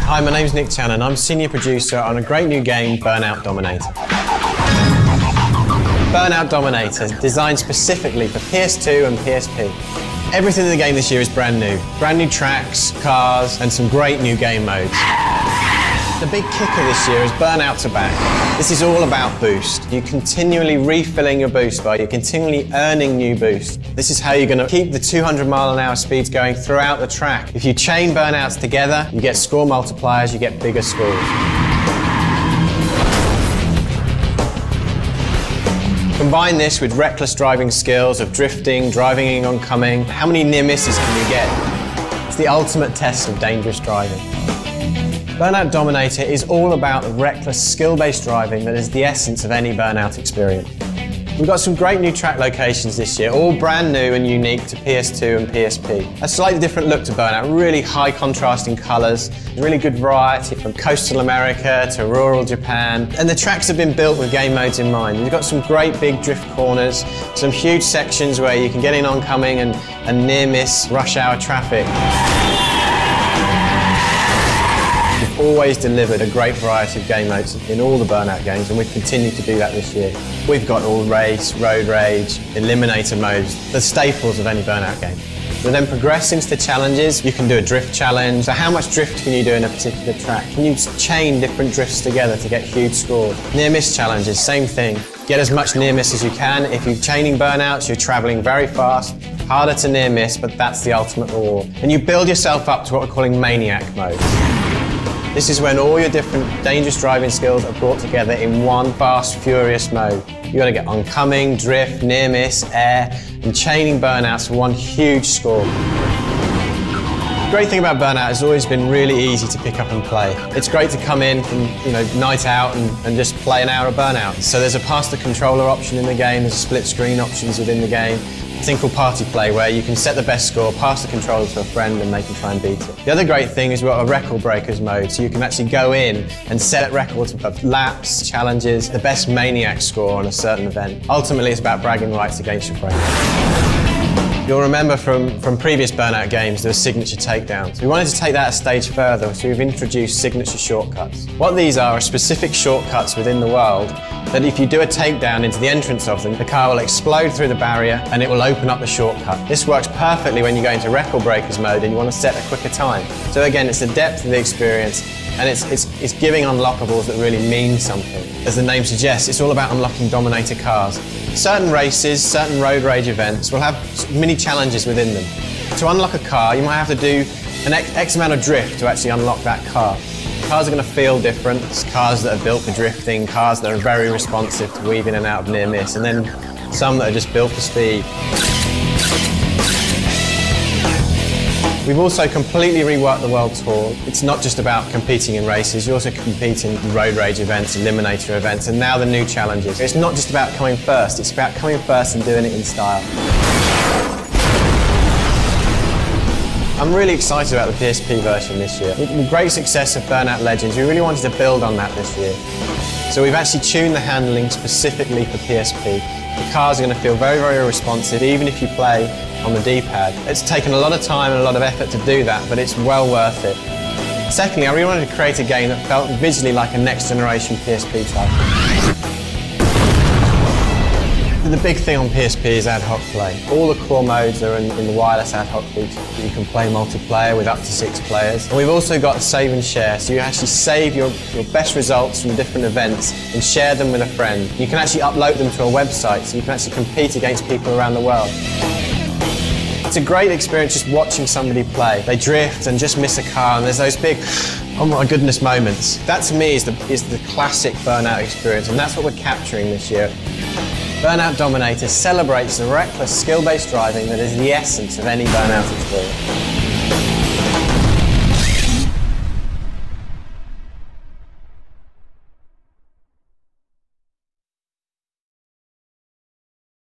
Hi, my name's Channon. I'm senior producer on a great new game, Burnout Dominator. Burnout Dominator is designed specifically for PS2 and PSP. Everything in the game this year is brand new. Brand new tracks, cars, and some great new game modes. The big kicker this year is Burnout To Back. This is all about boost. You're continually refilling your boost bar, you're continually earning new boost. This is how you're going to keep the 200-mile-an-hour speeds going throughout the track. If you chain burnouts together, you get score multipliers, you get bigger scores. Combine this with reckless driving skills of drifting, driving in oncoming. How many near misses can you get? It's the ultimate test of dangerous driving. Burnout Dominator is all about the reckless, skill-based driving that is the essence of any burnout experience. We've got some great new track locations this year, all brand new and unique to PS2 and PSP. A slightly different look to Burnout, really high contrasting colours, really good variety from coastal America to rural Japan. And the tracks have been built with game modes in mind. We've got some great big drift corners, some huge sections where you can get in oncoming and near miss rush hour traffic. We've always delivered a great variety of game modes in all the Burnout games, and we've continued to do that this year. We've got all race, road rage, eliminator modes, the staples of any Burnout game. We then progress into the challenges. You can do a drift challenge. So how much drift can you do in a particular track? Can you chain different drifts together to get huge scores? Near miss challenges, same thing. Get as much near miss as you can. If you're chaining burnouts, you're traveling very fast, harder to near miss, but that's the ultimate reward. And you build yourself up to what we're calling maniac mode. This is when all your different dangerous driving skills are brought together in one fast, furious mode. You've got to get oncoming, drift, near miss, air, and chaining burnouts for one huge score. The great thing about Burnout has always been really easy to pick up and play. It's great to come in from night out and just play an hour of Burnout. So there's a pass the controller option in the game, there's split screen options within the game. A thing called party play where you can set the best score, pass the controller to a friend and they can try and beat it. The other great thing is we've got a record breakers mode, so you can actually go in and set records of laps, challenges, the best maniac score on a certain event. Ultimately it's about bragging rights against your friends. You'll remember from previous Burnout games there were signature takedowns. We wanted to take that a stage further, so we've introduced signature shortcuts. What these are specific shortcuts within the world that if you do a takedown into the entrance of them, the car will explode through the barrier and it will open up the shortcut. This works perfectly when you go into record breakers mode and you want to set a quicker time. So again, it's the depth of the experience and it's giving unlockables that really mean something. As the name suggests, it's all about unlocking Dominator cars. Certain races, certain road rage events will have mini challenges within them. To unlock a car, you might have to do an X amount of drift to actually unlock that car. Cars are going to feel different. It's cars that are built for drifting, cars that are very responsive to weave in and out of near miss, and then some that are just built for speed. We've also completely reworked the World Tour. It's not just about competing in races, you also compete in road rage events, eliminator events, and now the new challenges. It's not just about coming first, it's about coming first and doing it in style. I'm really excited about the PSP version this year. With the great success of Burnout Legends, we really wanted to build on that this year. So we've actually tuned the handling specifically for PSP. The cars are going to feel very, very responsive, even if you play on the D-pad. It's taken a lot of time and a lot of effort to do that, but it's well worth it. Secondly, I really wanted to create a game that felt visually like a next-generation PSP title. The big thing on PSP is ad hoc play. All the core modes are in the wireless ad hoc feature. You can play multiplayer with up to 6 players. And we've also got save and share, so you actually save your best results from different events and share them with a friend. You can actually upload them to a website, so you can actually compete against people around the world. It's a great experience just watching somebody play. They drift and just miss a car, and there's those big, oh my goodness moments. That to me is the classic Burnout experience, and that's what we're capturing this year. Burnout Dominator celebrates the reckless, skill-based driving that is the essence of any Burnout experience.